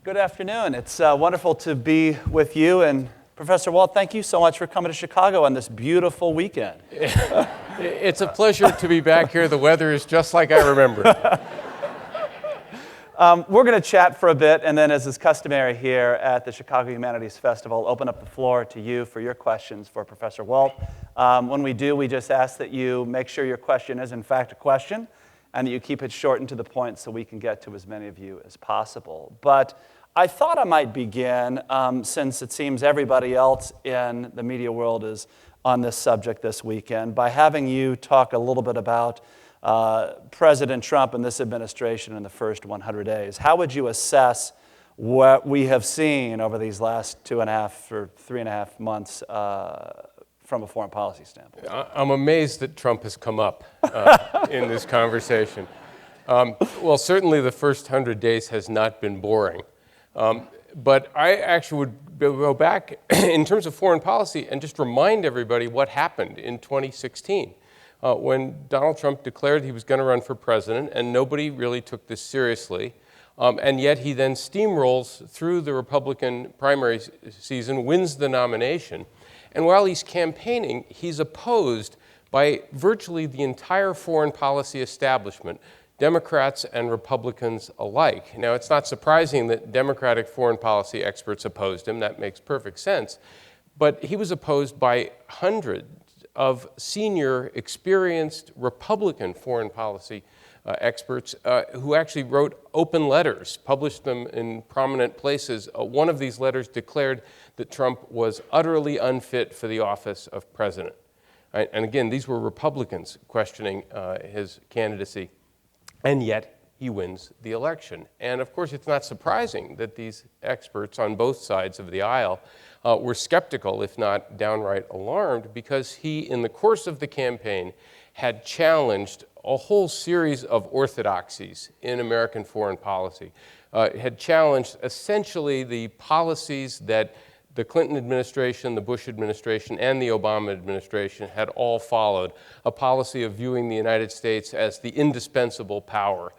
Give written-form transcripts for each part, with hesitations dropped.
Good afternoon. It's wonderful to be with you. And Professor Walt, thank you so much for coming to Chicago on this beautiful weekend. It's a pleasure to be back here. The weather is just like I remember. We're going to chat for a bit, and then, as is customary here at the Chicago Humanities Festival, open up the floor to you for your questions for Professor Walt. When we do, we just ask that you make sure your question is, in fact, a question, and that you keep it short and to the point so we can get to as many of you as possible. But I thought I might begin, since it seems everybody else in the media world is on this subject this weekend, by having you talk a little bit about President Trump and this administration in the first 100 days. How would you assess what we have seen over these last 2.5 or 3.5 months from a foreign policy standpoint? I'm amazed that Trump has come up in this conversation. Well, certainly the first 100 days has not been boring. But I actually would go back in terms of foreign policy and just remind everybody what happened in 2016 when Donald Trump declared he was going to run for president, and nobody really took this seriously. And yet he then steamrolls through the Republican primary season, wins the nomination. And while he's campaigning, he's opposed by virtually the entire foreign policy establishment, Democrats and Republicans alike. Now, it's not surprising that Democratic foreign policy experts opposed him. That makes perfect sense. But he was opposed by hundreds of senior, experienced Republican foreign policy experts who actually wrote open letters, published them in prominent places. One of these letters declared that Trump was utterly unfit for the office of president. Right? And again, these were Republicans questioning his candidacy. And yet, he wins the election. And of course, it's not surprising that these experts on both sides of the aisle were skeptical, if not downright alarmed, because he, in the course of the campaign, had challenged a whole series of orthodoxies in American foreign policy, had challenged essentially the policies that the Clinton administration, the Bush administration, and the Obama administration had all followed, a policy of viewing the United States as the indispensable power,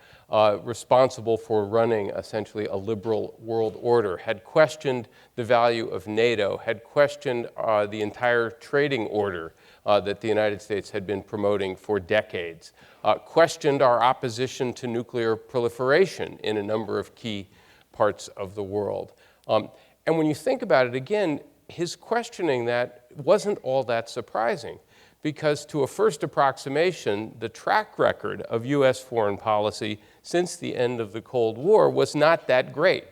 responsible for running essentially a liberal world order, had questioned the value of NATO, had questioned the entire trading order that the United States had been promoting for decades, questioned our opposition to nuclear proliferation in a number of key parts of the world. And when you think about it, again, his questioning that wasn't all that surprising, because to a first approximation, the track record of U.S. foreign policy since the end of the Cold War was not that great.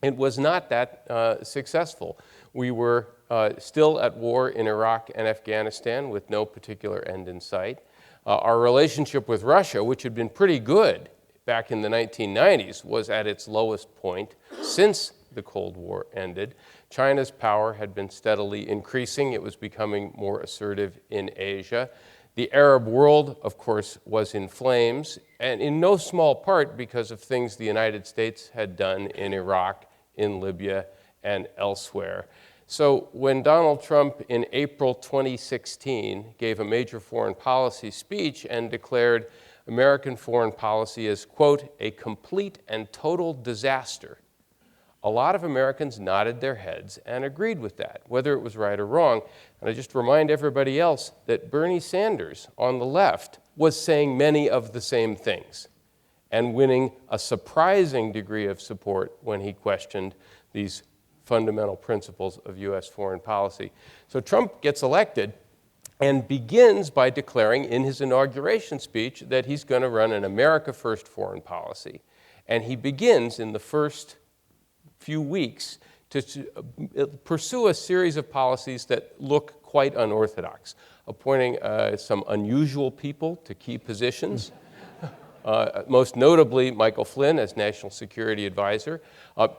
It was not that successful. We were still at war in Iraq and Afghanistan with no particular end in sight. Our relationship with Russia, which had been pretty good back in the 1990s, was at its lowest point since the Cold War ended. China's power had been steadily increasing. It was becoming more assertive in Asia. The Arab world, of course, was in flames, and in no small part because of things the United States had done in Iraq, in Libya, and elsewhere. So when Donald Trump in April 2016 gave a major foreign policy speech and declared American foreign policy as, quote, a complete and total disaster, a lot of Americans nodded their heads and agreed with that, whether it was right or wrong. And I just remind everybody else that Bernie Sanders on the left was saying many of the same things and winning a surprising degree of support when he questioned these fundamental principles of U.S. foreign policy. So Trump gets elected and begins by declaring in his inauguration speech that he's going to run an America First foreign policy. And he begins in the first few weeks to pursue a series of policies that look quite unorthodox, appointing some unusual people to key positions, most notably Michael Flynn as National Security Advisor,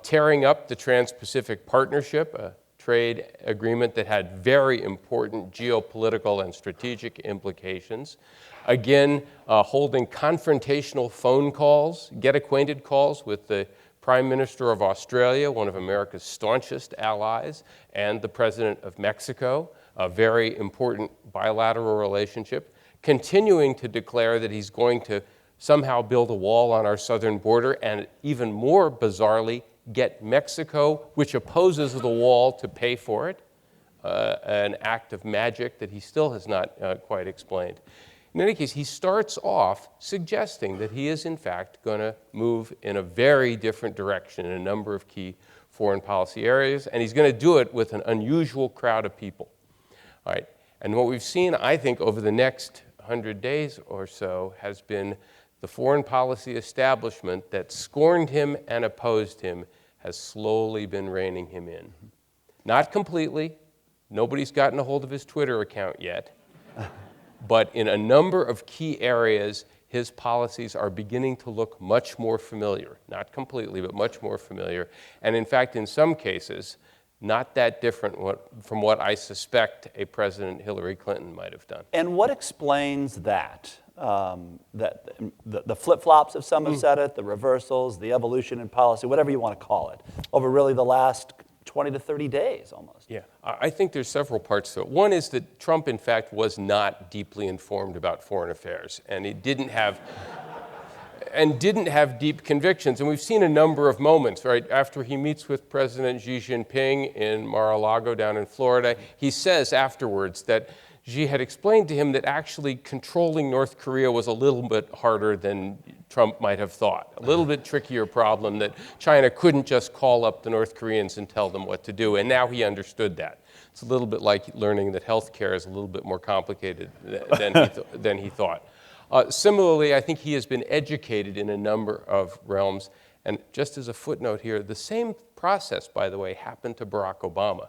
tearing up the Trans-Pacific Partnership, a trade agreement that had very important geopolitical and strategic implications. Again, holding confrontational phone calls, get-acquainted calls with the Prime Minister of Australia, one of America's staunchest allies, and the President of Mexico, a very important bilateral relationship, continuing to declare that he's going to somehow build a wall on our southern border, and even more bizarrely, get Mexico, which opposes the wall, to pay for it, an act of magic that he still has not quite explained. In any case, he starts off suggesting that he is, in fact, going to move in a very different direction in a number of key foreign policy areas, and he's going to do it with an unusual crowd of people. All right. And what we've seen, I think, over the next 100 days or so has been the foreign policy establishment that scorned him and opposed him has slowly been reining him in. Not completely. Nobody's gotten a hold of his Twitter account yet. But in a number of key areas, his policies are beginning to look much more familiar. Not completely, but much more familiar. And in fact, in some cases, not that different from what I suspect a President Hillary Clinton might have done. And what explains that? That the flip-flops, of some have said it, the reversals, the evolution in policy, whatever you want to call it, over really the last 20 to 30 days almost. Yeah, I think there's several parts to it. One is that Trump, in fact, was not deeply informed about foreign affairs, and he didn't have deep convictions. And we've seen a number of moments, right? After he meets with President Xi Jinping in Mar-a-Lago down in Florida, he says afterwards that Xi had explained to him that actually controlling North Korea was a little bit harder than Trump might have thought. A little bit trickier problem, that China couldn't just call up the North Koreans and tell them what to do. And now he understood that. It's a little bit like learning that healthcare is a little bit more complicated than he thought. Similarly, I think he has been educated in a number of realms. And just as a footnote here, the same process, by the way, happened to Barack Obama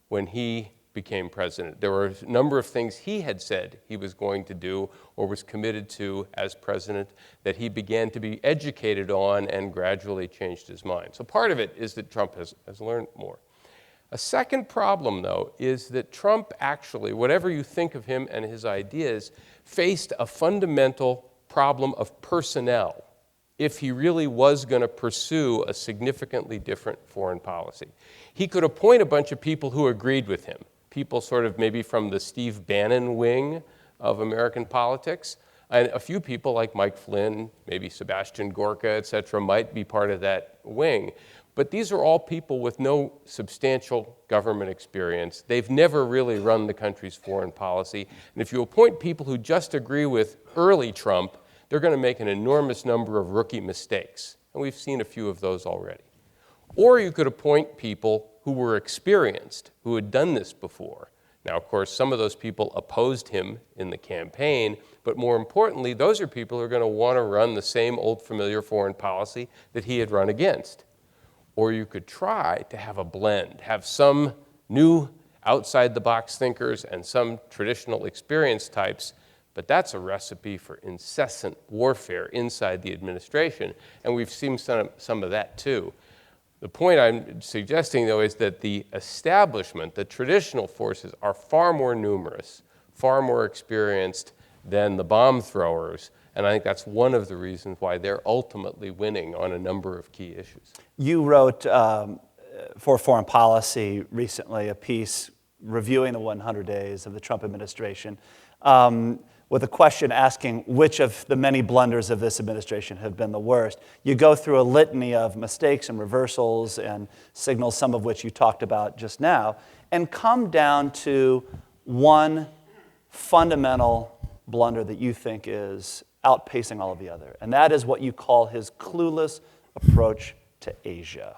when he became president. There were a number of things he had said he was going to do or was committed to as president that he began to be educated on and gradually changed his mind. So part of it is that Trump has learned more. A second problem, though, is that Trump actually, whatever you think of him and his ideas, faced a fundamental problem of personnel if he really was going to pursue a significantly different foreign policy. He could appoint a bunch of people who agreed with him, people sort of maybe from the Steve Bannon wing of American politics, and a few people like Mike Flynn, maybe Sebastian Gorka, et cetera, might be part of that wing. But these are all people with no substantial government experience. They've never really run the country's foreign policy. And if you appoint people who just agree with early Trump, they're going to make an enormous number of rookie mistakes. And we've seen a few of those already. Or you could appoint people who were experienced, who had done this before. Now, of course, some of those people opposed him in the campaign, but more importantly, those are people who are going to want to run the same old familiar foreign policy that he had run against. Or you could try to have a blend, have some new outside-the-box thinkers and some traditional experienced types, but that's a recipe for incessant warfare inside the administration, and we've seen some of that too. The point I'm suggesting, though, is that the establishment, the traditional forces, are far more numerous, far more experienced than the bomb throwers, and I think that's one of the reasons why they're ultimately winning on a number of key issues. You wrote for Foreign Policy recently a piece reviewing the 100 days of the Trump administration with a question asking which of the many blunders of this administration have been the worst. You go through a litany of mistakes and reversals and signals, some of which you talked about just now, and come down to one fundamental blunder that you think is outpacing all of the other, and that is what you call his clueless approach to Asia.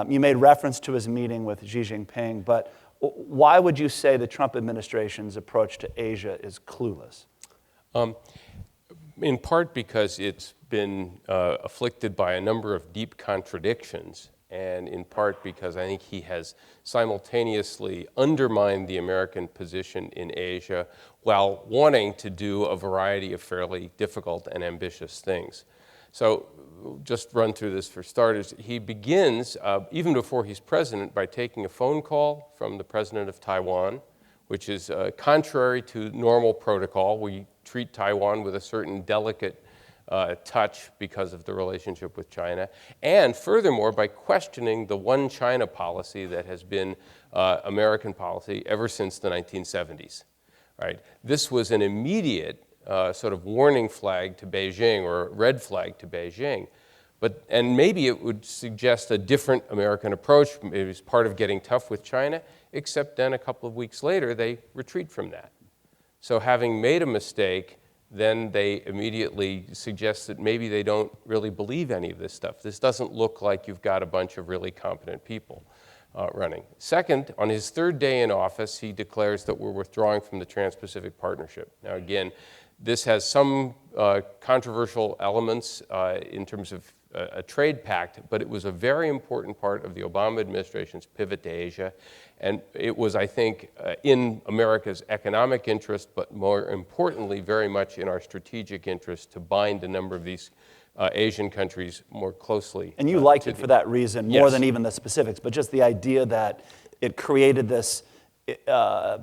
You made reference to his meeting with Xi Jinping, but why would you say the Trump administration's approach to Asia is clueless? In part because it's been afflicted by a number of deep contradictions, and in part because I think he has simultaneously undermined the American position in Asia while wanting to do a variety of fairly difficult and ambitious things. So just run through this for starters. He begins, even before he's president, by taking a phone call from the president of Taiwan, which is contrary to normal protocol. We treat Taiwan with a certain delicate touch because of the relationship with China, and furthermore by questioning the one China policy that has been American policy ever since the 1970s. Right? This was an immediate sort of warning flag to Beijing, or red flag to Beijing. And maybe it would suggest a different American approach, maybe as part of getting tough with China, except then a couple of weeks later they retreat from that. So having made a mistake, then they immediately suggest that maybe they don't really believe any of this stuff. This doesn't look like you've got a bunch of really competent people running. Second, on his third day in office, he declares that we're withdrawing from the Trans-Pacific Partnership. Now again, this has some controversial elements in terms of a trade pact, but it was a very important part of the Obama administration's pivot to Asia. And it was, I think, in America's economic interest, but more importantly, very much in our strategic interest to bind a number of these Asian countries more closely. And you liked it for that reason, more Yes. than even the specifics, but just the idea that it created this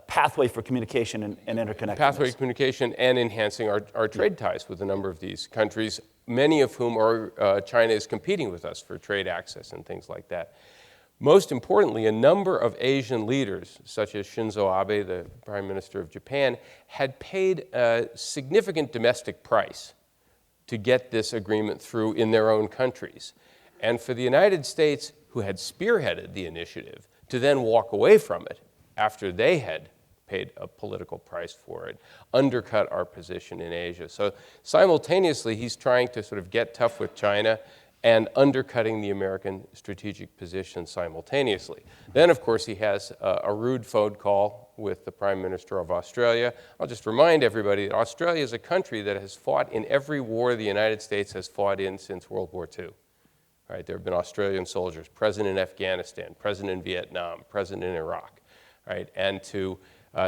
pathway for communication and interconnectedness. Pathway to communication and enhancing our trade ties with a number of these countries, many of whom China is competing with us for trade access and things like that. Most importantly, a number of Asian leaders, such as Shinzo Abe, the Prime Minister of Japan, had paid a significant domestic price to get this agreement through in their own countries. And for the United States, who had spearheaded the initiative, to then walk away from it after they had paid a political price for it, undercut our position in Asia. So simultaneously, he's trying to sort of get tough with China and undercutting the American strategic position simultaneously. Then, of course, he has a rude phone call with the Prime Minister of Australia. I'll just remind everybody that Australia is a country that has fought in every war the United States has fought in since World War II. Right, there have been Australian soldiers present in Afghanistan, present in Vietnam, present in Iraq. Right, and to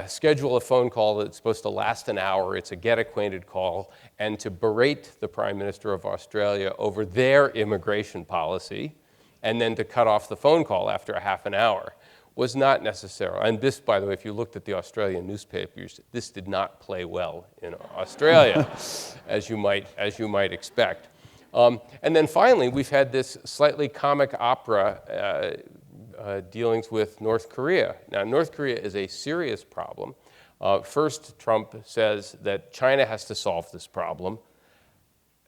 schedule a phone call that's supposed to last an hour, it's a get-acquainted call, and to berate the Prime Minister of Australia over their immigration policy, and then to cut off the phone call after a half an hour was not necessary. And this, by the way, if you looked at the Australian newspapers, this did not play well in Australia, as you might expect. And then finally, we've had this slightly comic opera dealings with North Korea. Now, North Korea is a serious problem. First, Trump says that China has to solve this problem.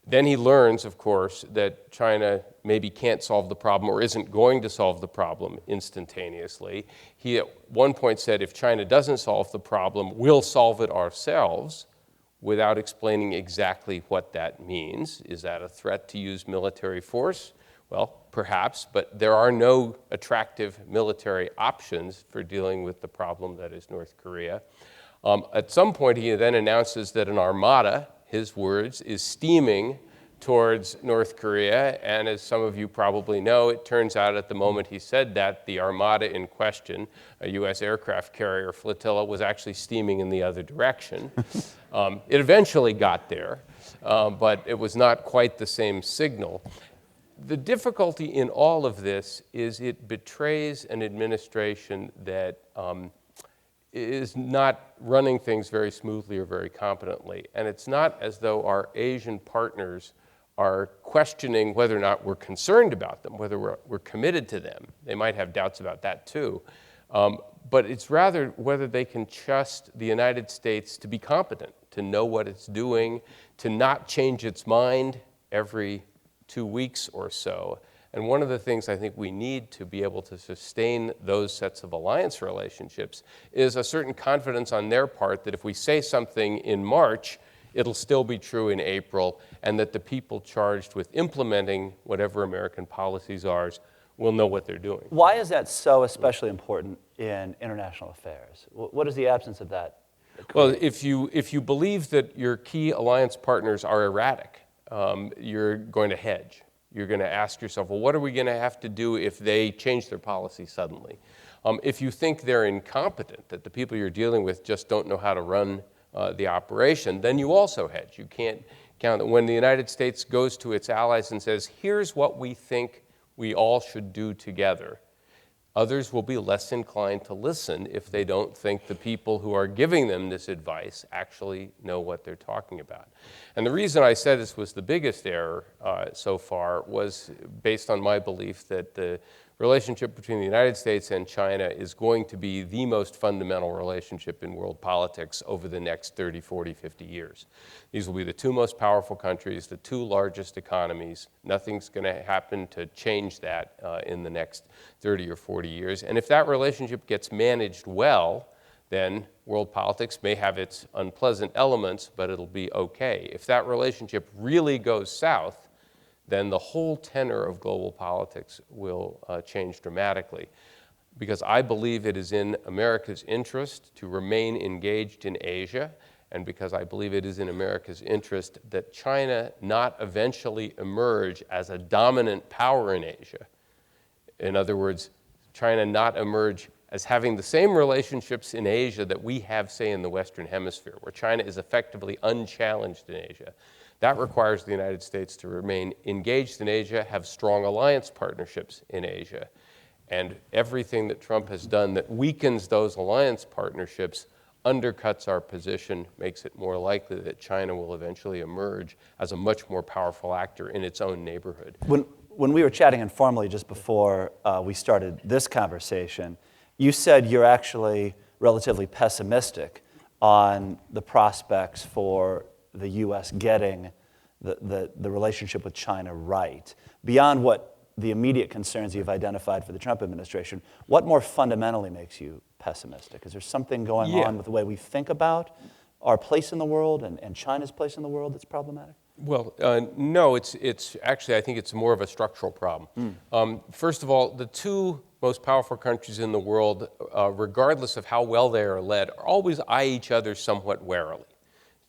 Then he learns, of course, that China maybe can't solve the problem or isn't going to solve the problem instantaneously. He at one point said, if China doesn't solve the problem, we'll solve it ourselves, without explaining exactly what that means. Is that a threat to use military force? Well, perhaps, but there are no attractive military options for dealing with the problem that is North Korea. At some point, he then announces that an armada, his words, is steaming towards North Korea, and as some of you probably know, it turns out at the moment he said that, the armada in question, a U.S. aircraft carrier flotilla, was actually steaming in the other direction. It eventually got there, but it was not quite the same signal. The difficulty in all of this is it betrays an administration that is not running things very smoothly or very competently. And it's not as though our Asian partners are questioning whether or not we're concerned about them, whether we're committed to them. They might have doubts about that too. But it's rather whether they can trust the United States to be competent, to know what it's doing, to not change its mind every 2 weeks or so. And one of the things I think we need to be able to sustain those sets of alliance relationships is a certain confidence on their part that if we say something in March, it'll still be true in April, and that the people charged with implementing whatever American policies are will know what they're doing. Why is that so especially important in international affairs? What is the absence of that? Well, if you believe that your key alliance partners are erratic, you're going to hedge. You're going to ask yourself, well, what are we going to have to do if they change their policy suddenly? If you think they're incompetent, that the people you're dealing with just don't know how to run the operation, then you also hedge. You can't count it. When the United States goes to its allies and says, here's what we think we all should do together, others will be less inclined to listen if they don't think the people who are giving them this advice actually know what they're talking about. And the reason I said this was the biggest error so far was based on my belief that the relationship between the United States and China is going to be the most fundamental relationship in world politics over the next 30, 40, 50 years. These will be the two most powerful countries, the two largest economies. Nothing's going to happen to change that in the next 30 or 40 years. And if that relationship gets managed well, then world politics may have its unpleasant elements, but it'll be okay. If that relationship really goes south, then the whole tenor of global politics will change dramatically. Because I believe it is in America's interest to remain engaged in Asia, and because I believe it is in America's interest that China not eventually emerge as a dominant power in Asia. In other words, China not emerge as having the same relationships in Asia that we have, say, in the Western Hemisphere, where China is effectively unchallenged in Asia. That requires the United States to remain engaged in Asia, have strong alliance partnerships in Asia. And everything that Trump has done that weakens those alliance partnerships undercuts our position, makes it more likely that China will eventually emerge as a much more powerful actor in its own neighborhood. When we were chatting informally just before we started this conversation, you said you're actually relatively pessimistic on the prospects for the U.S. getting the relationship with China right. Beyond what the immediate concerns you've identified for the Trump administration, what more fundamentally makes you pessimistic? Is there something going on with the way we think about our place in the world and China's place in the world that's problematic? Well, no, it's actually, I think it's more of a structural problem. First of all, the two most powerful countries in the world, regardless of how well they are led, always eye each other somewhat warily.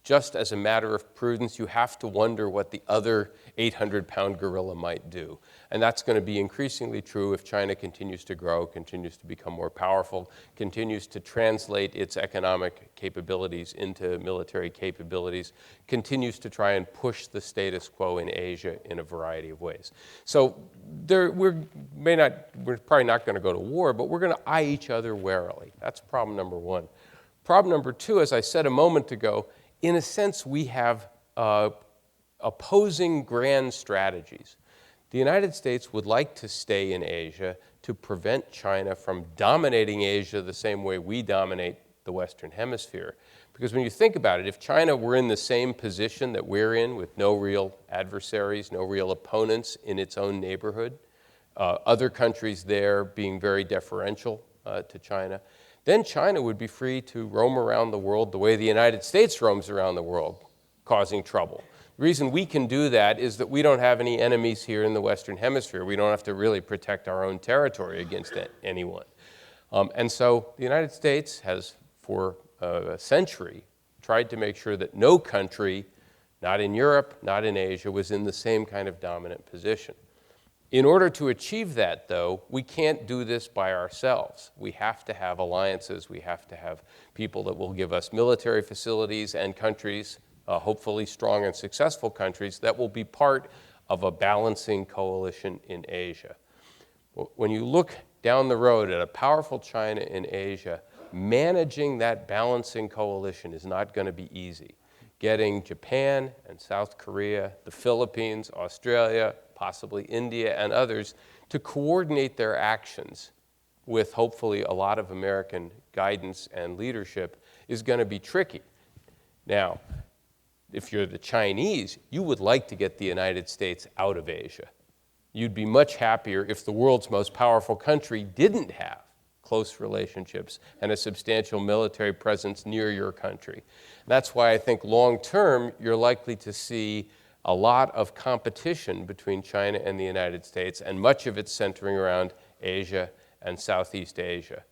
Just as a matter of prudence, you have to wonder what the other 800-pound gorilla might do. And that's going to be increasingly true if China continues to grow, continues to become more powerful, continues to translate its economic capabilities into military capabilities, continues to try and push the status quo in Asia in a variety of ways. So we're probably not going to go to war, but we're going to eye each other warily. That's problem number one. Problem number two, as I said a moment ago, in a sense, we have opposing grand strategies. The United States would like to stay in Asia to prevent China from dominating Asia the same way we dominate the Western Hemisphere. Because when you think about it, if China were in the same position that we're in, with no real adversaries, no real opponents in its own neighborhood, other countries there being very deferential to China, then China would be free to roam around the world the way the United States roams around the world, causing trouble. The reason we can do that is that we don't have any enemies here in the Western Hemisphere. We don't have to really protect our own territory against anyone. And so the United States has, for a century, tried to make sure that no country, not in Europe, not in Asia, was in the same kind of dominant position. In order to achieve that, though, we can't do this by ourselves. We have to have alliances. We have to have people that will give us military facilities and countries, hopefully strong and successful countries, that will be part of a balancing coalition in Asia. When you look down the road at a powerful China in Asia, managing that balancing coalition is not going to be easy. Getting Japan and South Korea, the Philippines, Australia, possibly India and others, to coordinate their actions with hopefully a lot of American guidance and leadership is going to be tricky. Now, if you're the Chinese, you would like to get the United States out of Asia. You'd be much happier if the world's most powerful country didn't have close relationships and a substantial military presence near your country. That's why I think long term, you're likely to see a lot of competition between China and the United States, and much of it centering around Asia and Southeast Asia.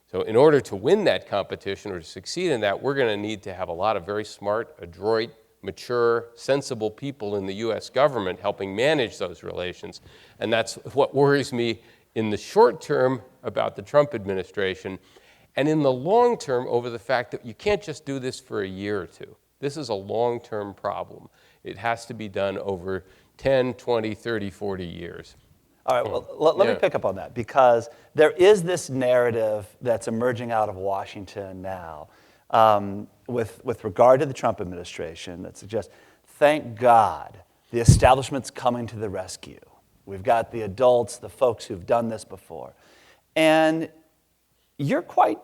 So in order to win that competition or to succeed in that, we're going to need to have a lot of very smart, adroit, mature, sensible people in the US government helping manage those relations. And that's what worries me in the short term about the Trump administration, and in the long term over the fact that you can't just do this for a year or two. This is a long-term problem. It has to be done over 10, 20, 30, 40 years. All right, well, let me pick up on that, because there is this narrative that's emerging out of Washington now with regard to the Trump administration that suggests, thank God, the establishment's coming to the rescue We've got the adults, the folks who've done this before. And you're quite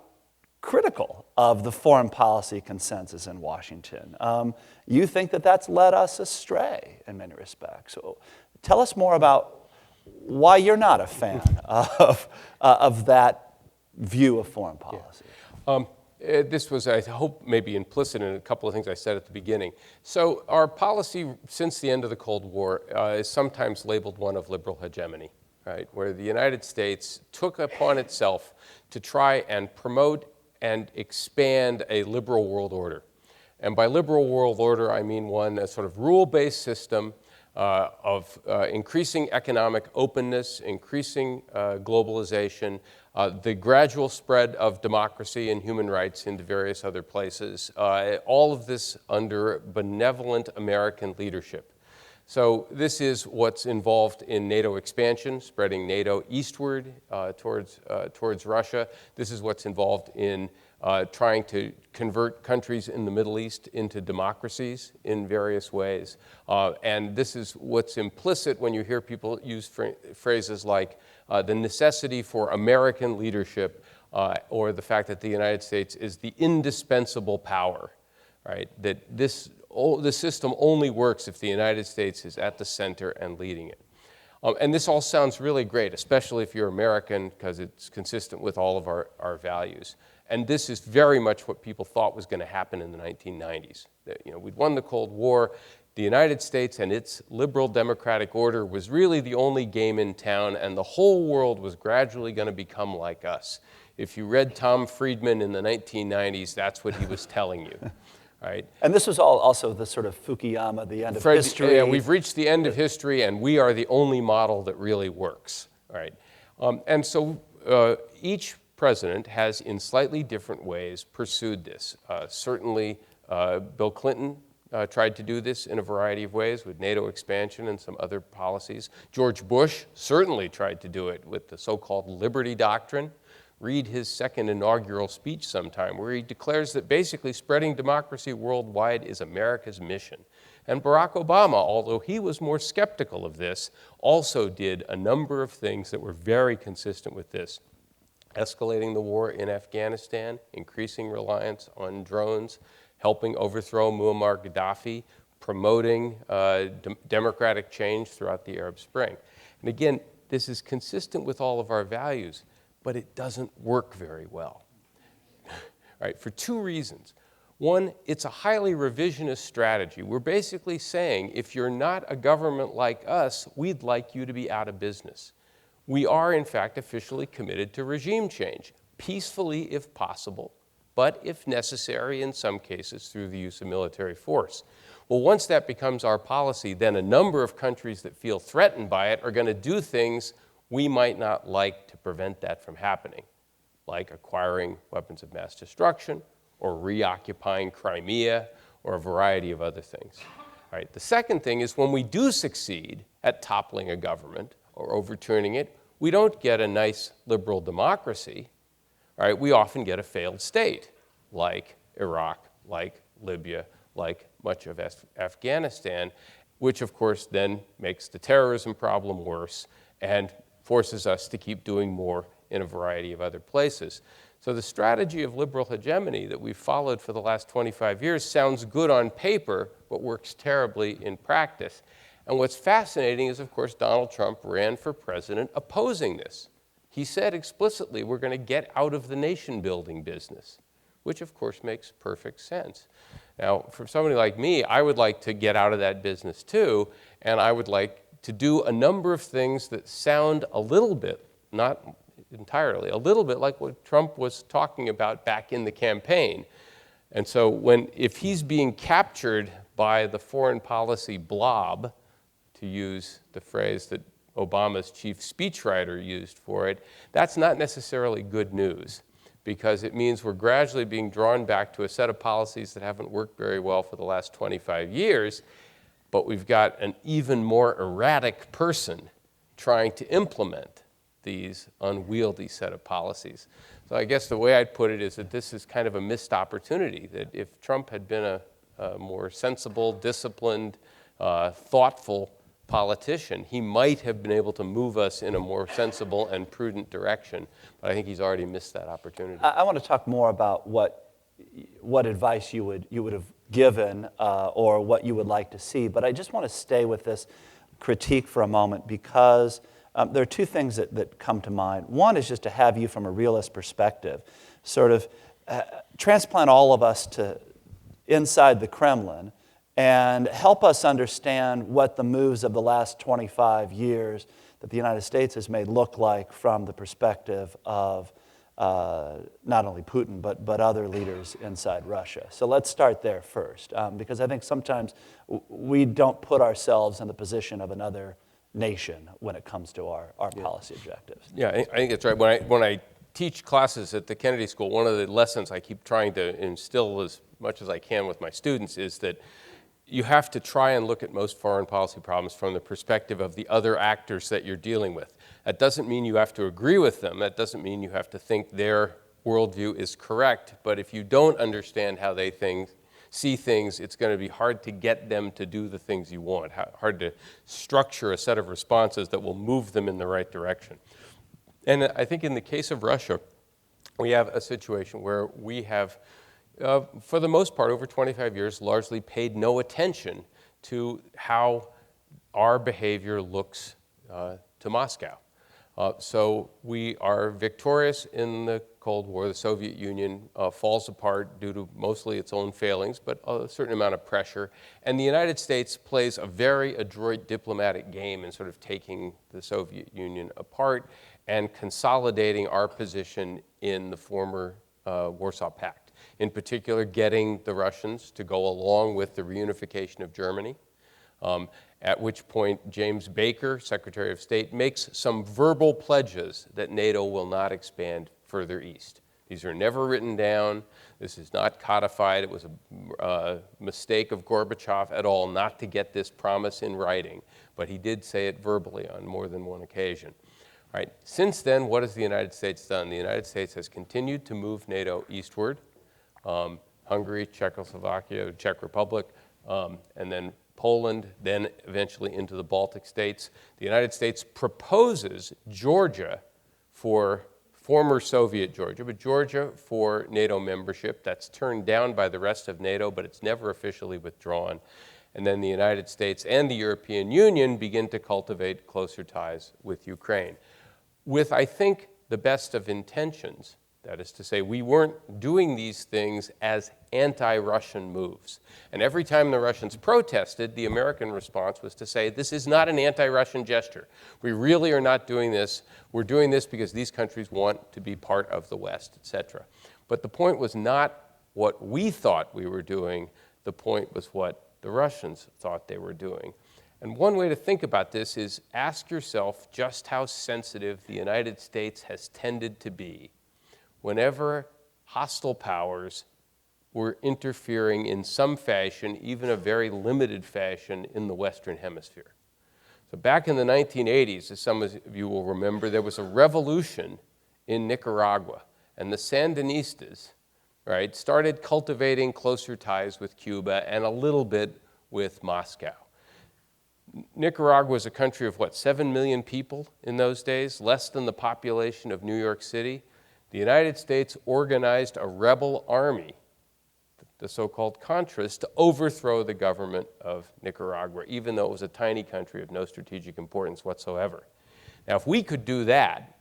critical of the foreign policy consensus in Washington. You think that that's led us astray in many respects. So tell us more about why you're not a fan of that view of foreign policy. This was, I hope, maybe implicit in a couple of things I said at the beginning. So our policy since the end of the Cold War is sometimes labeled one of liberal hegemony, right? Where the United States took upon itself to try and promote and expand a liberal world order. And by liberal world order, I mean a sort of rule-based system of increasing economic openness, increasing globalization, the gradual spread of democracy and human rights into various other places, all of this under benevolent American leadership. So this is what's involved in NATO expansion, spreading NATO eastward towards Russia. This is what's involved in trying to convert countries in the Middle East into democracies in various ways. And this is what's implicit when you hear people use phrases like the necessity for American leadership or the fact that the United States is the indispensable power, right? That the system only works if the United States is at the center and leading it. And this all sounds really great, especially if you're American, because it's consistent with all of our values. And this is very much what people thought was going to happen in the 1990s. That, we'd won the Cold War. The United States and its liberal democratic order was really the only game in town, and the whole world was gradually going to become like us. If you read Tom Friedman in the 1990s, that's what he was telling you. Right. And this was also the sort of Fukuyama, the end of history. Yeah, we've reached the end of history, and we are the only model that really works. Right. And so each president has, in slightly different ways, pursued this. Certainly, Bill Clinton tried to do this in a variety of ways with NATO expansion and some other policies. George Bush certainly tried to do it with the so-called Liberty Doctrine. Read his second inaugural speech sometime, where he declares that basically spreading democracy worldwide is America's mission. And Barack Obama, although he was more skeptical of this, also did a number of things that were very consistent with this. Escalating the war in Afghanistan, increasing reliance on drones, helping overthrow Muammar Gaddafi, promoting democratic change throughout the Arab Spring. And again, this is consistent with all of our values, but it doesn't work very well, right, for two reasons. One, it's a highly revisionist strategy. We're basically saying, if you're not a government like us, we'd like you to be out of business. We are, in fact, officially committed to regime change, peacefully if possible, but if necessary, in some cases, through the use of military force. Well, once that becomes our policy, then a number of countries that feel threatened by it are going to do things we might not like to prevent that from happening, like acquiring weapons of mass destruction or reoccupying Crimea or a variety of other things. All right. The second thing is when we do succeed at toppling a government or overturning it, we don't get a nice liberal democracy. All right. We often get a failed state, like Iraq, like Libya, like much of Afghanistan, which of course then makes the terrorism problem worse and forces us to keep doing more in a variety of other places. So the strategy of liberal hegemony that we've followed for the last 25 years sounds good on paper, but works terribly in practice. And what's fascinating is, of course, Donald Trump ran for president opposing this. He said explicitly, we're going to get out of the nation-building business, which of course makes perfect sense. Now, for somebody like me, I would like to get out of that business too, and I would like to do a number of things that sound a little bit, not entirely, a little bit like what Trump was talking about back in the campaign. And so if he's being captured by the foreign policy blob, to use the phrase that Obama's chief speechwriter used for it, that's not necessarily good news, because it means we're gradually being drawn back to a set of policies that haven't worked very well for the last 25 years, but we've got an even more erratic person trying to implement these unwieldy set of policies. So I guess the way I'd put it is that this is kind of a missed opportunity, that if Trump had been a more sensible, disciplined, thoughtful politician, he might have been able to move us in a more sensible and prudent direction, but I think he's already missed that opportunity. I want to talk more about what advice you would have given or what you would like to see, but I just want to stay with this critique for a moment because there are two things that come to mind. One is just to have you from a realist perspective, sort of transplant all of us to inside the Kremlin and help us understand what the moves of the last 25 years that the United States has made look like from the perspective of not only Putin, but other leaders inside Russia. So let's start there first, because I think sometimes we don't put ourselves in the position of another nation when it comes to our policy objectives. Yeah, I think that's right. When I teach classes at the Kennedy School, one of the lessons I keep trying to instill as much as I can with my students is that you have to try and look at most foreign policy problems from the perspective of the other actors that you're dealing with. That doesn't mean you have to agree with them. That doesn't mean you have to think their worldview is correct. But if you don't understand how they see things, it's going to be hard to get them to do the things you want, hard to structure a set of responses that will move them in the right direction. And I think in the case of Russia, we have a situation where we have, for the most part, over 25 years, largely paid no attention to how our behavior looks to Moscow. So we are victorious in the Cold War. The Soviet Union falls apart due to mostly its own failings, but a certain amount of pressure. And the United States plays a very adroit diplomatic game in sort of taking the Soviet Union apart and consolidating our position in the former Warsaw Pact. In particular, getting the Russians to go along with the reunification of Germany, at which point James Baker, Secretary of State, makes some verbal pledges that NATO will not expand further east. These are never written down. This is not codified. It was a mistake of Gorbachev at all not to get this promise in writing, but he did say it verbally on more than one occasion. All right. Since then, what has the United States done? The United States has continued to move NATO eastward. Hungary, Czechoslovakia, Czech Republic, and then Poland, then eventually into the Baltic states. The United States proposes Georgia for former Soviet Georgia, but Georgia for NATO membership. That's turned down by the rest of NATO, but it's never officially withdrawn. And then the United States and the European Union begin to cultivate closer ties with Ukraine, with, I think, the best of intentions. That is to say, we weren't doing these things as anti-Russian moves. And every time the Russians protested, the American response was to say, this is not an anti-Russian gesture. We really are not doing this. We're doing this because these countries want to be part of the West, etc. But the point was not what we thought we were doing. The point was what the Russians thought they were doing. And one way to think about this is ask yourself just how sensitive the United States has tended to be whenever hostile powers were interfering in some fashion, even a very limited fashion, in the Western Hemisphere. So back in the 1980s, as some of you will remember, there was a revolution in Nicaragua, and the Sandinistas, right, started cultivating closer ties with Cuba and a little bit with Moscow. Nicaragua was a country of, 7 million people in those days, less than the population of New York City. The United States organized a rebel army, the so-called Contras, to overthrow the government of Nicaragua, even though it was a tiny country of no strategic importance whatsoever. Now, if we could do that,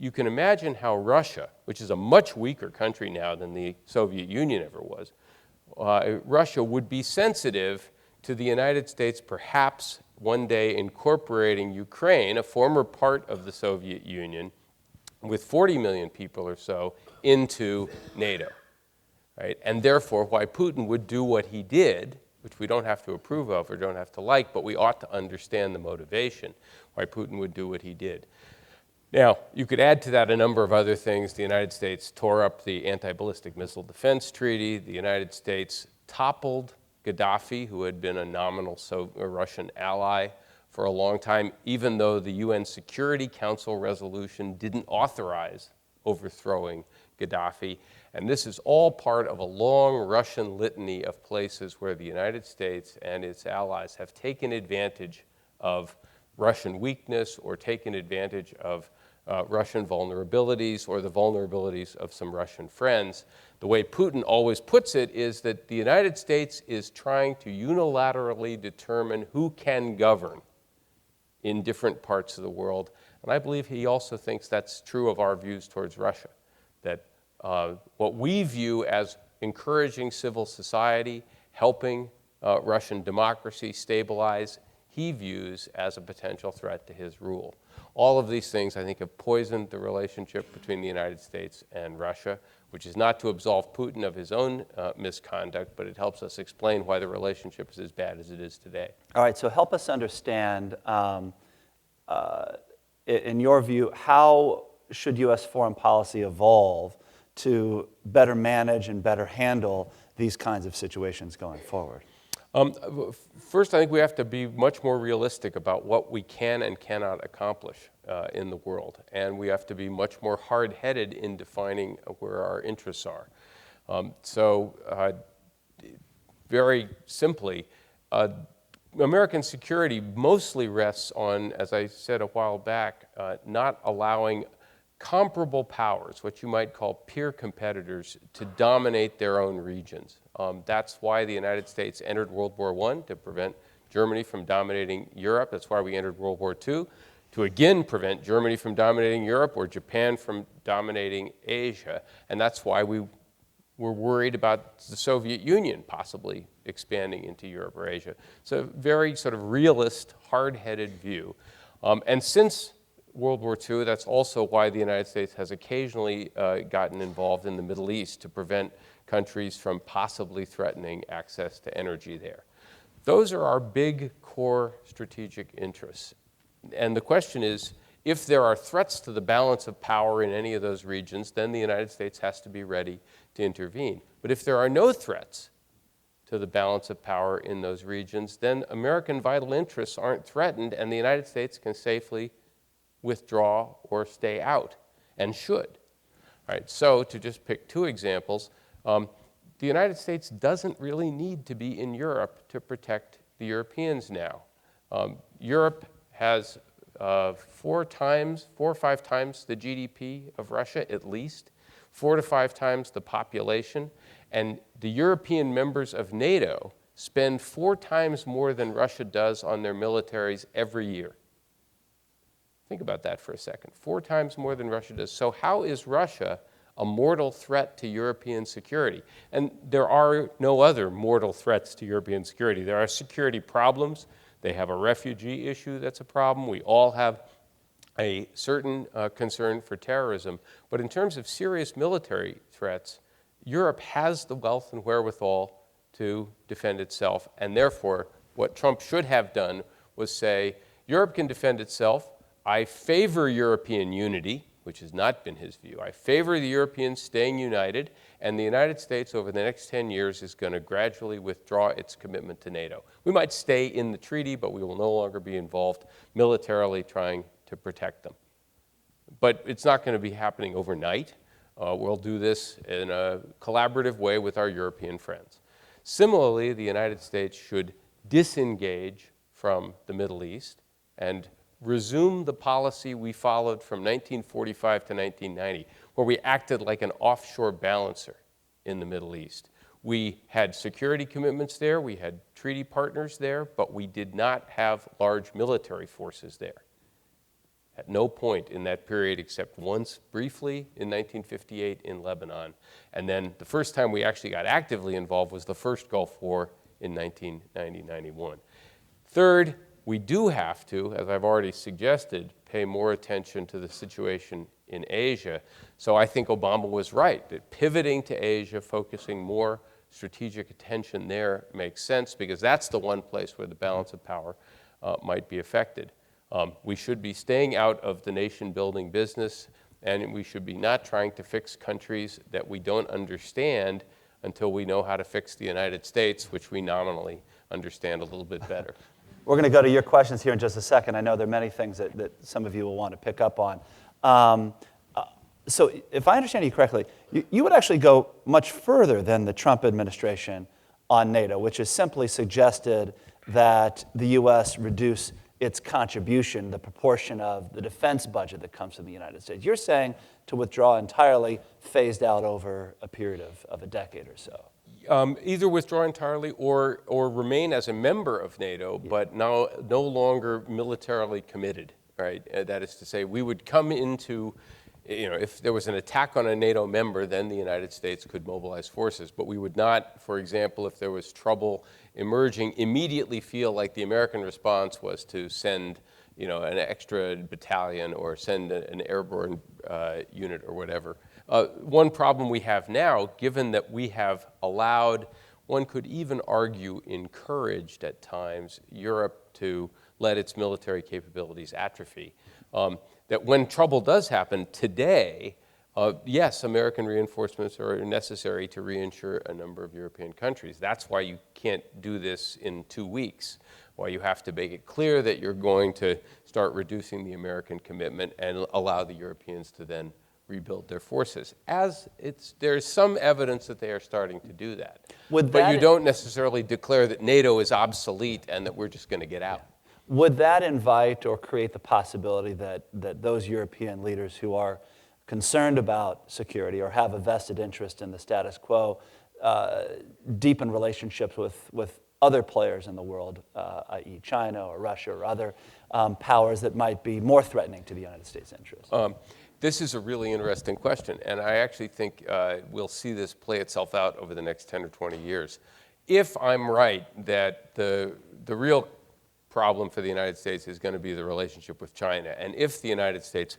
you can imagine how Russia, which is a much weaker country now than the Soviet Union ever was, Russia would be sensitive to the United States perhaps one day incorporating Ukraine, a former part of the Soviet Union, with 40 million people or so, into NATO, right? And therefore, why Putin would do what he did, which we don't have to approve of or don't have to like, but we ought to understand the motivation, why Putin would do what he did. Now, you could add to that a number of other things. The United States tore up the Anti-Ballistic Missile Defense Treaty. The United States toppled Gaddafi, who had been a nominal Russian ally for a long time, even though the UN Security Council resolution didn't authorize overthrowing Gaddafi. And this is all part of a long Russian litany of places where the United States and its allies have taken advantage of Russian weakness or taken advantage of Russian vulnerabilities or the vulnerabilities of some Russian friends. The way Putin always puts it is that the United States is trying to unilaterally determine who can govern in different parts of the world. And I believe he also thinks that's true of our views towards Russia, that what we view as encouraging civil society, helping Russian democracy stabilize, he views as a potential threat to his rule. All of these things, I think, have poisoned the relationship between the United States and Russia, which is not to absolve Putin of his own misconduct, but it helps us explain why the relationship is as bad as it is today. All right, so help us understand, in your view, how should U.S. foreign policy evolve to better manage and better handle these kinds of situations going forward? First, I think we have to be much more realistic about what we can and cannot accomplish in the world. And we have to be much more hard-headed in defining where our interests are. Very simply, American security mostly rests on, as I said a while back, not allowing comparable powers, what you might call peer competitors, to dominate their own regions. That's why the United States entered World War I, to prevent Germany from dominating Europe. That's why we entered World War II, to again prevent Germany from dominating Europe or Japan from dominating Asia. And that's why we were worried about the Soviet Union possibly expanding into Europe or Asia. It's a very sort of realist, hard-headed view. And since World War II, that's also why the United States has occasionally gotten involved in the Middle East to prevent countries from possibly threatening access to energy there. Those are our big core strategic interests. And the question is, if there are threats to the balance of power in any of those regions, then the United States has to be ready to intervene. But if there are no threats to the balance of power in those regions, then American vital interests aren't threatened, and the United States can safely withdraw or stay out, and should. All right, so to just pick two examples, the United States doesn't really need to be in Europe to protect the Europeans now. Europe has 4 or 5 times the GDP of Russia, at least, 4 to 5 times the population, and the European members of NATO spend 4 times more than Russia does on their militaries every year. Think about that for a second. 4 times more than Russia does. So how is Russia a mortal threat to European security? And there are no other mortal threats to European security. There are security problems. They have a refugee issue that's a problem. We all have a certain concern for terrorism. But in terms of serious military threats, Europe has the wealth and wherewithal to defend itself. And therefore, what Trump should have done was say, Europe can defend itself. I favor European unity, which has not been his view. I favor the Europeans staying united, and the United States over the next 10 years is going to gradually withdraw its commitment to NATO. We might stay in the treaty, but we will no longer be involved militarily trying to protect them. But it's not going to be happening overnight. We'll do this in a collaborative way with our European friends. Similarly, the United States should disengage from the Middle East and resume the policy we followed from 1945 to 1990, where we acted like an offshore balancer in the Middle East. We had security commitments there, we had treaty partners there, but we did not have large military forces there. At no point in that period, except once briefly in 1958 in Lebanon. And then the first time we actually got actively involved was the first Gulf War in 1990-91. Third, we do have to, as I've already suggested, pay more attention to the situation in Asia. So I think Obama was right, that pivoting to Asia, focusing more strategic attention there makes sense, because that's the one place where the balance of power might be affected. We should be staying out of the nation-building business, and we should be not trying to fix countries that we don't understand until we know how to fix the United States, which we nominally understand a little bit better. We're going to go to your questions here in just a second. I know there are many things that some of you will want to pick up on. So if I understand you correctly, you would actually go much further than the Trump administration on NATO, which has simply suggested that the U.S. reduce its contribution, the proportion of the defense budget that comes from the United States. You're saying to withdraw entirely, phased out over a period of a decade or so. Either withdraw entirely or remain as a member of NATO, but now no longer militarily committed, right? That is to say, we would come into, if there was an attack on a NATO member, then the United States could mobilize forces. But we would not, for example, if there was trouble emerging, immediately feel like the American response was to send an extra battalion or send an airborne unit or whatever. One problem we have now, given that we have allowed, one could even argue encouraged at times, Europe to let its military capabilities atrophy, that when trouble does happen today, yes, American reinforcements are necessary to reinsure a number of European countries. That's why you can't do this in 2 weeks, why you have to make it clear that you're going to start reducing the American commitment and allow the Europeans to then rebuild their forces. There's some evidence that they are starting to do that. But you don't necessarily declare that NATO is obsolete and that we're just going to get out. Would that invite or create the possibility that those European leaders who are concerned about security or have a vested interest in the status quo deepen relationships with other players in the world, i.e. China or Russia or other powers that might be more threatening to the United States' interests? This is a really interesting question, and I actually think we'll see this play itself out over the next 10 or 20 years. If I'm right that the real problem for the United States is going to be the relationship with China, and if the United States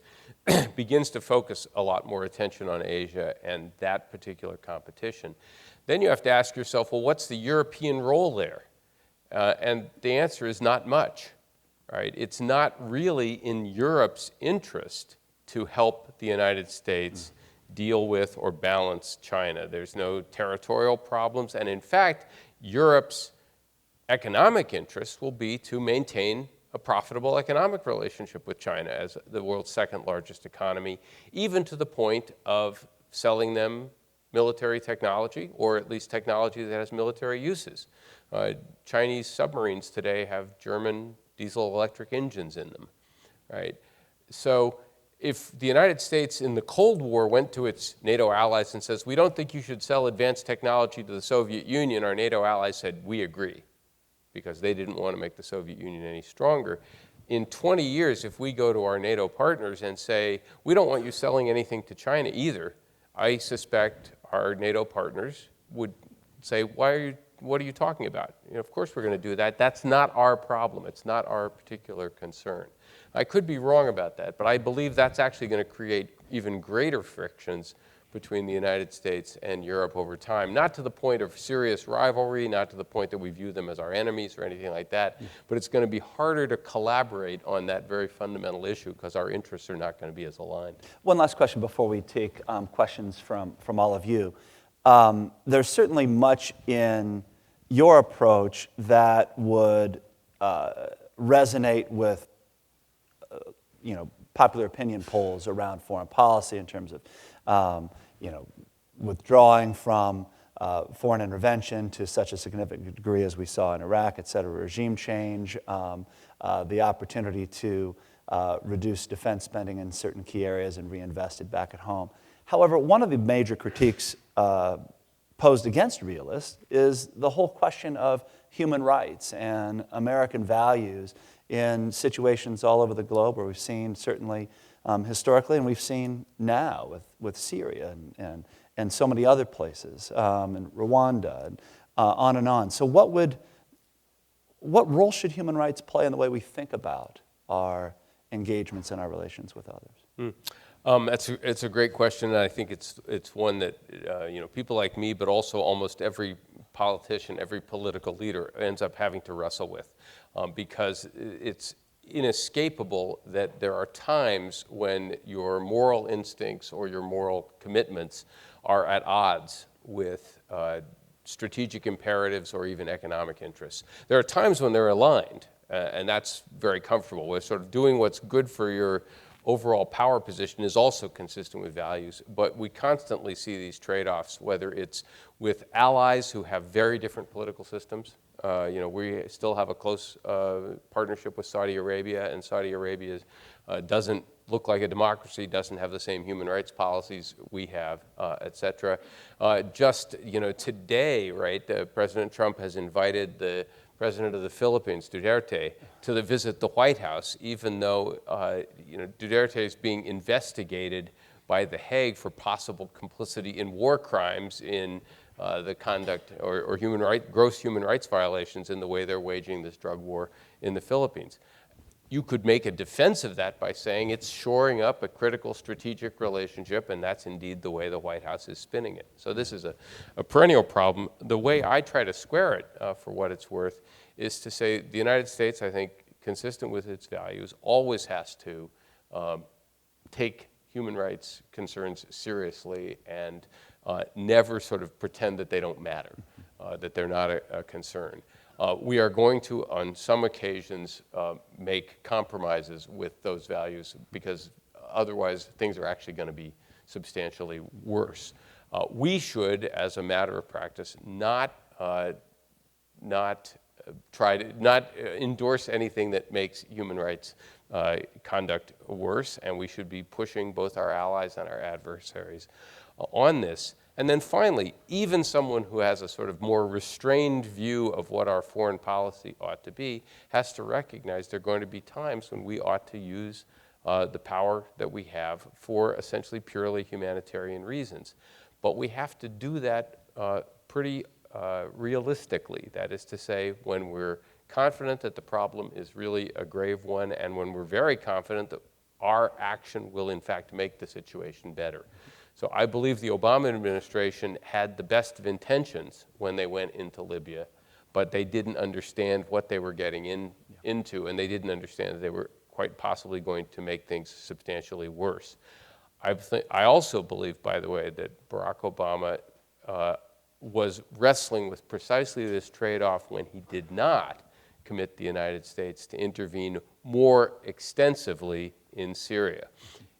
begins to focus a lot more attention on Asia and that particular competition, then you have to ask yourself, well, what's the European role there? And the answer is not much, right? It's not really in Europe's interest to help the United States deal with or balance China. There's no territorial problems, and in fact, Europe's economic interest will be to maintain a profitable economic relationship with China as the world's second largest economy, even to the point of selling them military technology, or at least technology that has military uses. Chinese submarines today have German diesel-electric engines in them, right? So if the United States in the Cold War went to its NATO allies and says, we don't think you should sell advanced technology to the Soviet Union, our NATO allies said, we agree, because they didn't want to make the Soviet Union any stronger. In 20 years, if we go to our NATO partners and say, we don't want you selling anything to China either, I suspect our NATO partners would say, what are you talking about? Of course we're going to do that. That's not our problem. It's not our particular concern. I could be wrong about that, but I believe that's actually going to create even greater frictions between the United States and Europe over time, not to the point of serious rivalry, not to the point that we view them as our enemies or anything like that, but it's going to be harder to collaborate on that very fundamental issue because our interests are not going to be as aligned. One last question before we take questions from all of you. There's certainly much in your approach that would resonate with popular opinion polls around foreign policy in terms of withdrawing from foreign intervention to such a significant degree as we saw in Iraq, et cetera, regime change, the opportunity to reduce defense spending in certain key areas and reinvest it back at home. However, one of the major critiques posed against realists is the whole question of human rights and American values in situations all over the globe where we've seen certainly historically, and we've seen now with Syria and so many other places, and Rwanda, and on and on. So what role should human rights play in the way we think about our engagements and our relations with others? It's a great question, and I think it's one that people like me, but also almost every politician, every political leader ends up having to wrestle with, because it's inescapable that there are times when your moral instincts or your moral commitments are at odds with strategic imperatives or even economic interests. There are times when they're aligned, and that's very comfortable. We're sort of doing what's good for your overall power position is also consistent with values, but we constantly see these trade-offs, whether it's with allies who have very different political systems. We still have a close partnership with Saudi Arabia, and Saudi Arabia doesn't look like a democracy, doesn't have the same human rights policies we have, et cetera. Today, right, President Trump has invited the President of the Philippines, Duterte, to visit the White House, even though Duterte is being investigated by The Hague for possible complicity in war crimes, in the conduct or gross human rights violations in the way they're waging this drug war in the Philippines. You could make a defense of that by saying it's shoring up a critical strategic relationship, and that's indeed the way the White House is spinning it. So this is a perennial problem. The way I try to square it, for what it's worth, is to say the United States, I think, consistent with its values, always has to take human rights concerns seriously and never sort of pretend that they don't matter, that they're not a concern. We are going to, on some occasions, make compromises with those values, because otherwise things are actually going to be substantially worse. We should, as a matter of practice, not endorse anything that makes human rights conduct worse, and we should be pushing both our allies and our adversaries on this. And then finally, even someone who has a sort of more restrained view of what our foreign policy ought to be has to recognize there are going to be times when we ought to use the power that we have for essentially purely humanitarian reasons. But we have to do that pretty realistically. That is to say, when we're confident that the problem is really a grave one, and when we're very confident that our action will in fact make the situation better. So I believe the Obama administration had the best of intentions when they went into Libya, but they didn't understand what they were getting into, and they didn't understand that they were quite possibly going to make things substantially worse. I also believe, by the way, that Barack Obama was wrestling with precisely this trade-off when he did not commit the United States to intervene more extensively in Syria.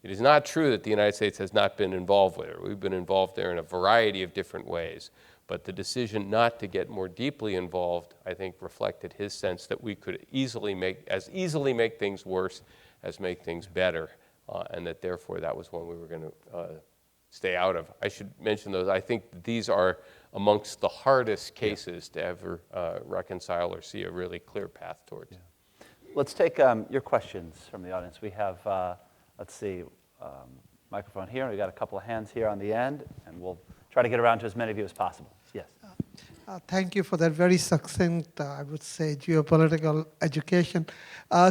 It is not true that the United States has not been involved with it. We've been involved there in a variety of different ways. But the decision not to get more deeply involved, I think, reflected his sense that we could easily make things worse as make things better, and that therefore that was one we were going to stay out of. I should mention those. I think these are amongst the hardest cases to ever reconcile or see a really clear path towards. Yeah. Let's take your questions from the audience. We have, let's see, microphone here. We've got a couple of hands here on the end, and we'll try to get around to as many of you as possible. Yes. Thank you for that very succinct, I would say, geopolitical education.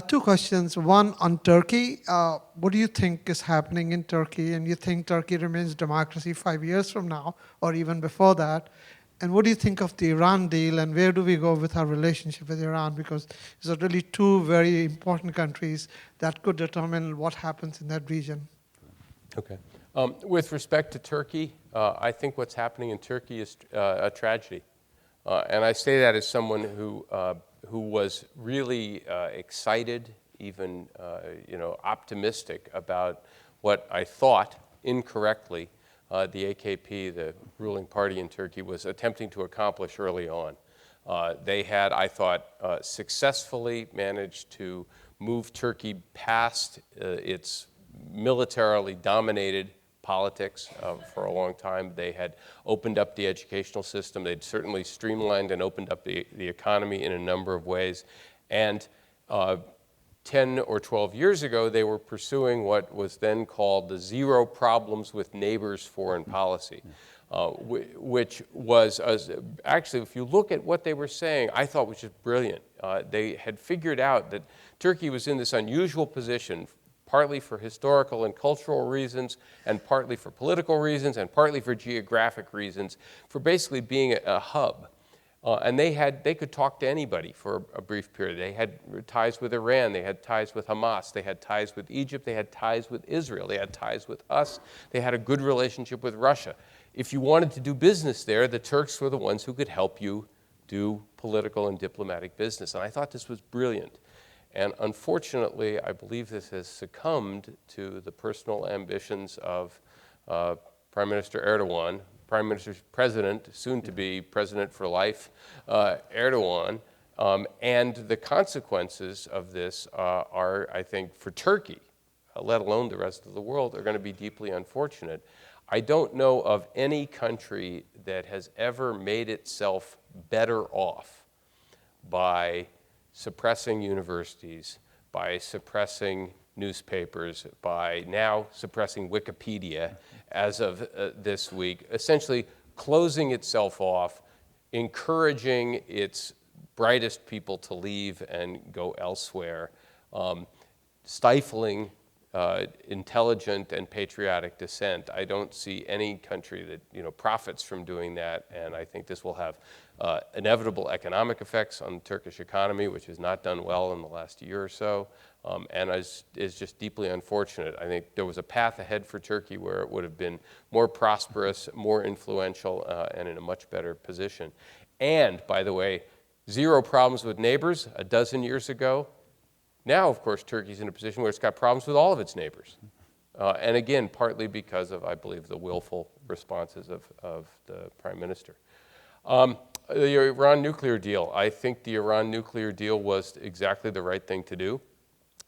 Two questions. One on Turkey. What do you think is happening in Turkey? And you think Turkey remains democracy 5 years from now, or even before that? And what do you think of the Iran deal, and where do we go with our relationship with Iran? Because these are really two very important countries that could determine what happens in that region. Okay. With respect to Turkey, I think what's happening in Turkey is a tragedy. And I say that as someone who was really excited, even optimistic about what I thought incorrectly the AKP, the ruling party in Turkey, was attempting to accomplish early on. They had, I thought, successfully managed to move Turkey past its militarily dominated politics for a long time. They had opened up the educational system. They'd certainly streamlined and opened up the economy in a number of ways. And 10 or 12 years ago, they were pursuing what was then called the zero problems with neighbors foreign policy, which was, actually, if you look at what they were saying, I thought was just brilliant. They had figured out that Turkey was in this unusual position, partly for historical and cultural reasons, and partly for political reasons, and partly for geographic reasons, for basically being a hub. And they could talk to anybody for a brief period. They had ties with Iran, they had ties with Hamas, they had ties with Egypt, they had ties with Israel, they had ties with us, they had a good relationship with Russia. If you wanted to do business there, the Turks were the ones who could help you do political and diplomatic business. And I thought this was brilliant. And unfortunately, I believe this has succumbed to the personal ambitions of Prime Minister Erdogan, President, soon to be President for life, Erdogan. And the consequences of this are, I think, for Turkey, let alone the rest of the world, are going to be deeply unfortunate. I don't know of any country that has ever made itself better off by suppressing universities, by suppressing newspapers, by now suppressing Wikipedia as of this week, essentially closing itself off, encouraging its brightest people to leave and go elsewhere, stifling intelligent and patriotic dissent. I don't see any country that profits from doing that, and I think this will have inevitable economic effects on the Turkish economy, which has not done well in the last year or so, and is just deeply unfortunate. I think there was a path ahead for Turkey where it would have been more prosperous, more influential, and in a much better position. And, by the way, zero problems with neighbors a dozen years ago. Now, of course, Turkey's in a position where it's got problems with all of its neighbors. And again, partly because of, I believe, the willful responses of the prime minister. The Iran nuclear deal. I think the Iran nuclear deal was exactly the right thing to do.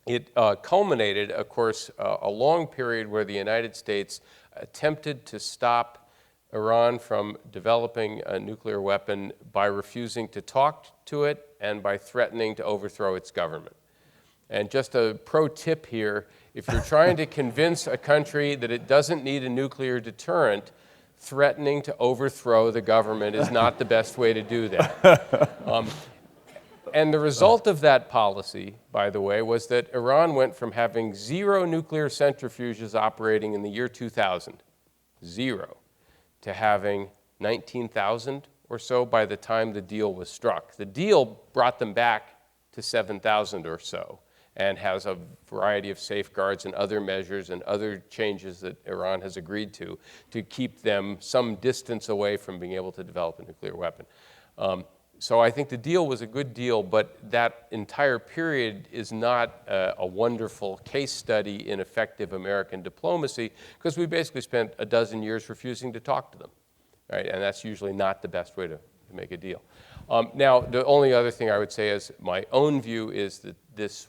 It culminated, of course, a long period where the United States attempted to stop Iran from developing a nuclear weapon by refusing to talk to it and by threatening to overthrow its government. And just a pro tip here, if you're trying to convince a country that it doesn't need a nuclear deterrent, threatening to overthrow the government is not the best way to do that. And the result of that policy, by the way, was that Iran went from having 0 nuclear centrifuges operating in the year 2000, 0, to having 19,000 or so by the time the deal was struck. The deal brought them back to 7,000 or so, and has a variety of safeguards and other measures and other changes that Iran has agreed to keep them some distance away from being able to develop a nuclear weapon. So I think the deal was a good deal, but that entire period is not a wonderful case study in effective American diplomacy, because we basically spent a dozen years refusing to talk to them, right? And that's usually not the best way to make a deal. Now, the only other thing I would say is my own view is that this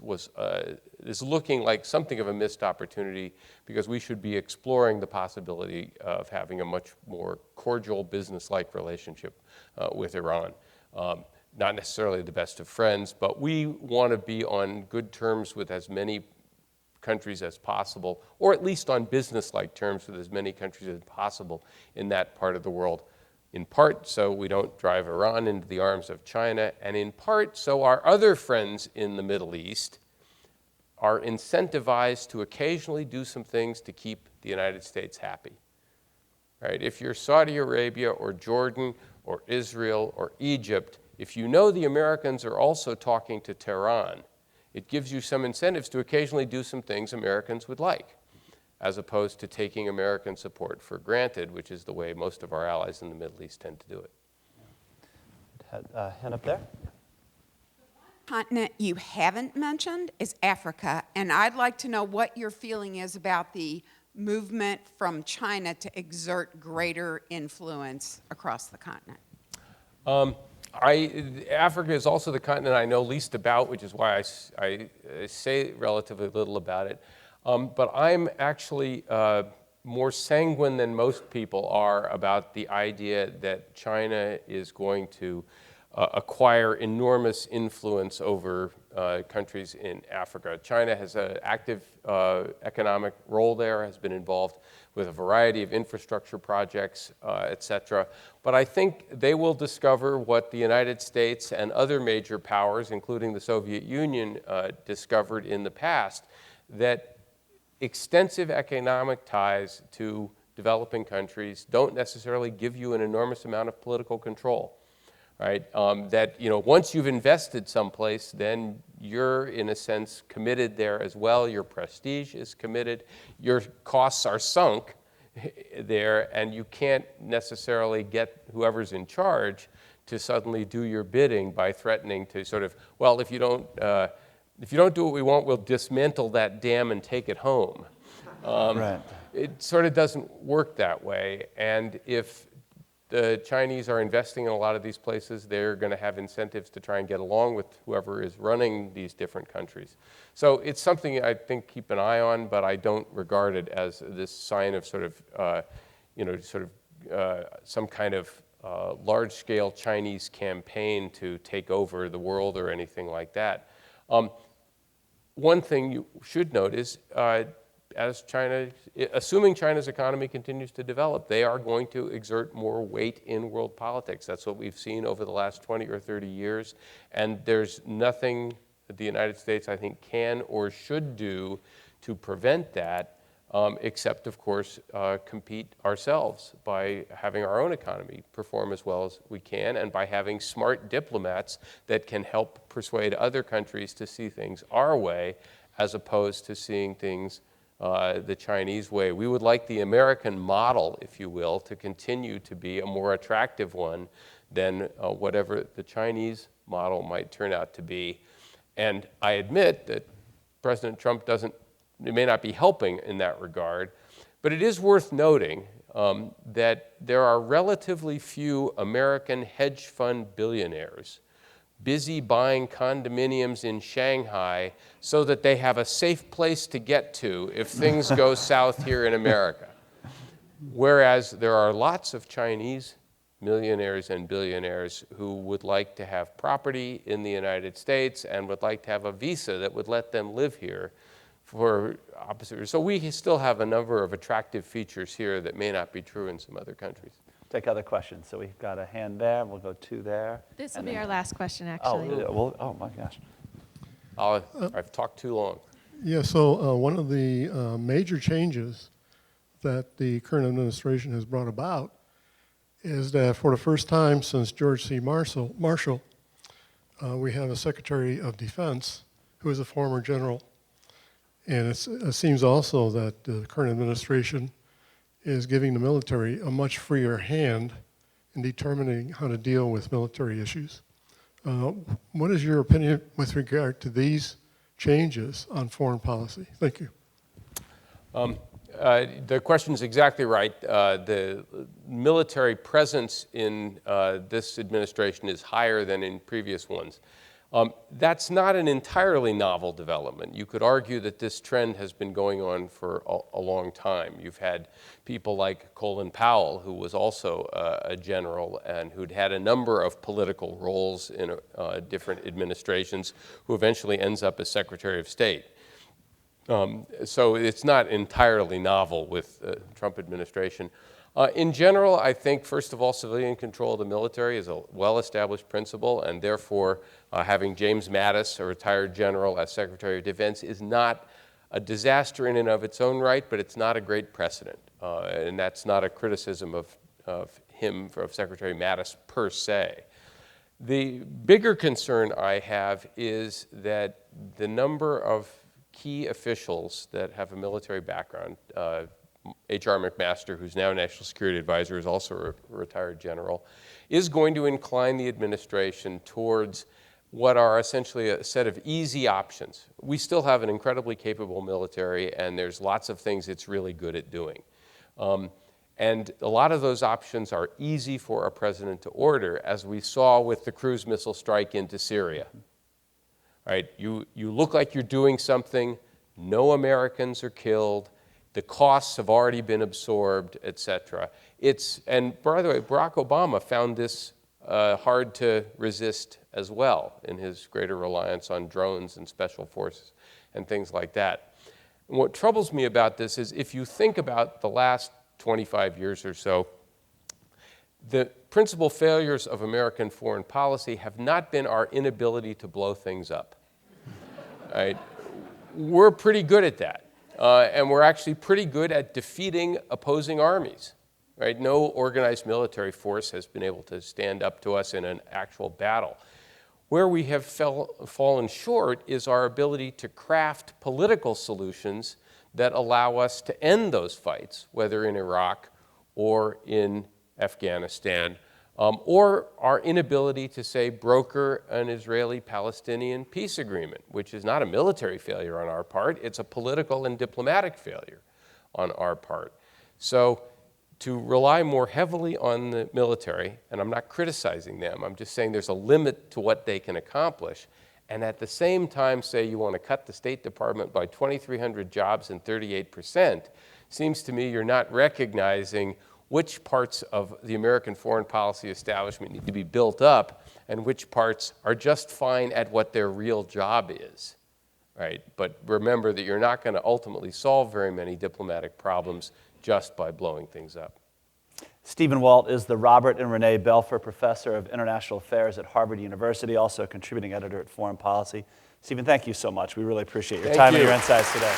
is looking like something of a missed opportunity, because we should be exploring the possibility of having a much more cordial business-like relationship with Iran. Not necessarily the best of friends, but we want to be on good terms with as many countries as possible, or at least on business-like terms with as many countries as possible in that part of the world. In part so we don't drive Iran into the arms of China, and in part so our other friends in the Middle East are incentivized to occasionally do some things to keep the United States happy. Right? If you're Saudi Arabia or Jordan or Israel or Egypt, if you know the Americans are also talking to Tehran, it gives you some incentives to occasionally do some things Americans would like, as opposed to taking American support for granted, which is the way most of our allies in the Middle East tend to do it. Hand up there. Continent you haven't mentioned is Africa, and I'd like to know what your feeling is about the movement from China to exert greater influence across the continent. Africa is also the continent I know least about, which is why I say relatively little about it. But I'm actually more sanguine than most people are about the idea that China is going to acquire enormous influence over countries in Africa. China has an active economic role there, has been involved with a variety of infrastructure projects, et cetera. But I think they will discover what the United States and other major powers, including the Soviet Union, discovered in the past, that extensive economic ties to developing countries don't necessarily give you an enormous amount of political control, right? That once you've invested someplace, then you're in a sense committed there as well. Your prestige is committed. Your costs are sunk there, and you can't necessarily get whoever's in charge to suddenly do your bidding by threatening to sort of, well, if you don't if you don't do what we want, we'll dismantle that dam and take it home. Right. It sort of doesn't work that way. And if the Chinese are investing in a lot of these places, they're going to have incentives to try and get along with whoever is running these different countries. So it's something I think keep an eye on, but I don't regard it as this sign of sort of, some kind of large-scale Chinese campaign to take over the world or anything like that. One thing you should note is, as China, assuming China's economy continues to develop, they are going to exert more weight in world politics. That's what we've seen over the last 20 or 30 years, and there's nothing that the United States, I think, can or should do to prevent that, except, of course, compete ourselves by having our own economy perform as well as we can, and by having smart diplomats that can help persuade other countries to see things our way, as opposed to seeing things the Chinese way. We would like the American model, if you will, to continue to be a more attractive one than whatever the Chinese model might turn out to be. And I admit that President Trump may not be helping in that regard, but it is worth noting that there are relatively few American hedge fund billionaires busy buying condominiums in Shanghai so that they have a safe place to get to if things go south here in America. Whereas there are lots of Chinese millionaires and billionaires who would like to have property in the United States and would like to have a visa that would let them live here for opposite reasons. So we still have a number of attractive features here that may not be true in some other countries. Take other questions. So we've got a hand there. We'll go two there. This will be our last question, actually. Oh my gosh. I've talked too long. Yeah, so one of the major changes that the current administration has brought about is that for the first time since George C. Marshall, we have a Secretary of Defense who is a former general. And it seems also that the current administration is giving the military a much freer hand in determining how to deal with military issues. What is your opinion with regard to these changes on foreign policy? Thank you. The question is exactly right. The military presence in this administration is higher than in previous ones. That's not an entirely novel development. You could argue that this trend has been going on for a long time. You've had people like Colin Powell, who was also a general and who'd had a number of political roles in different administrations, who eventually ends up as Secretary of State. So it's not entirely novel with the Trump administration. In general, I think, first of all, civilian control of the military is a well-established principle, and therefore having James Mattis, a retired general, as Secretary of Defense is not a disaster in and of its own right, but it's not a great precedent. And that's not a criticism of him, of Secretary Mattis per se. The bigger concern I have is that the number of key officials that have a military background, H.R. McMaster, who's now National Security Advisor, is also a retired general, is going to incline the administration towards what are essentially a set of easy options. We still have an incredibly capable military, and there's lots of things it's really good at doing. And a lot of those options are easy for a president to order, as we saw with the cruise missile strike into Syria. Right? You look like you're doing something, no Americans are killed, the costs have already been absorbed, et cetera. And by the way, Barack Obama found this hard to resist as well in his greater reliance on drones and special forces and things like that. And what troubles me about this is if you think about the last 25 years or so, the principal failures of American foreign policy have not been our inability to blow things up. Right? We're pretty good at that. And we're actually pretty good at defeating opposing armies. Right? No organized military force has been able to stand up to us in an actual battle. Where we have fallen short is our ability to craft political solutions that allow us to end those fights, whether in Iraq or in Afghanistan, or our inability to, say, broker an Israeli-Palestinian peace agreement, which is not a military failure on our part, it's a political and diplomatic failure on our part. So to rely more heavily on the military, and I'm not criticizing them, I'm just saying there's a limit to what they can accomplish, and at the same time say you want to cut the State Department by 2,300 jobs and 38%, seems to me you're not recognizing which parts of the American foreign policy establishment need to be built up and which parts are just fine at what their real job is, right? But remember that you're not going to ultimately solve very many diplomatic problems just by blowing things up. Stephen Walt is the Robert and Renee Belfer Professor of International Affairs at Harvard University, also a contributing editor at Foreign Policy. Stephen, thank you so much. We really appreciate your time and your insights today.